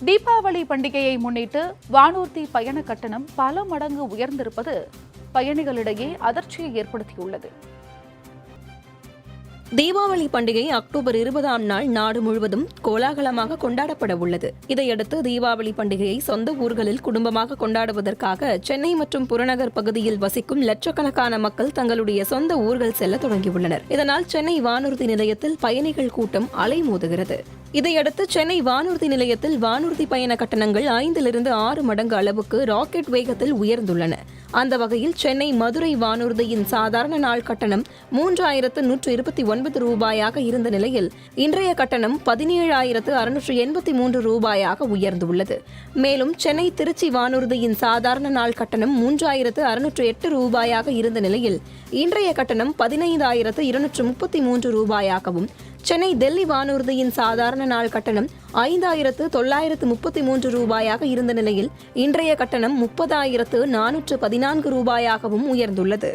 தீபாவளி பண்டிகையை முன்னிட்டு வானூர்தி பயண கட்டணம் பல மடங்கு உயர்ந்திருப்பது பயணிகளிடையே அதிர்ச்சியை ஏற்படுத்தியுள்ளது. தீபாவளி பண்டிகை அக்டோபர் 20ஆம் நாள் நாடு முழுவதும் கோலாகலமாக கொண்டாடப்பட உள்ளது. இதையடுத்து தீபாவளி பண்டிகையை சொந்த ஊர்களில் குடும்பமாக கொண்டாடுவதற்காக சென்னை மற்றும் புறநகர் பகுதியில் வசிக்கும் லட்சக்கணக்கான மக்கள் தங்களுடைய சொந்த ஊர்கள் செல்ல தொடங்கியுள்ளனர். இதனால் சென்னை வானூர்தி நிலையத்தில் பயணிகள் கூட்டம் அலைமோதுகிறது. இதையடுத்து சென்னை வானூர்தி நிலையத்தில் வானூர்தி பயண கட்டணங்கள் 5லிருந்து 6 மடங்கு அளவுக்கு ராக்கெட் வேகத்தில் உயர்ந்துள்ளன. அந்த வகையில் சென்னை மதுரை வானூர்தியின் சாதாரண நாள் கட்டணம் 3129 ரூபாயாக இருந்த நிலையில் இன்றைய கட்டணம் 17,683 ரூபாயாக உயர்ந்துள்ளது. மேலும் சென்னை திருச்சி வானூர்தியின் சாதாரண நாள் கட்டணம் 3,608 ரூபாயாக இருந்த நிலையில் இன்றைய கட்டணம் 15,233 ரூபாயாகவும், சென்னை டெல்லி வானூர்தியின் சாதாரண நாள் கட்டணம் 5,933 ரூபாயாக இருந்த நிலையில் இன்றைய கட்டணம் 30,414 ரூபாயாகவும் உயர்ந்துள்ளது.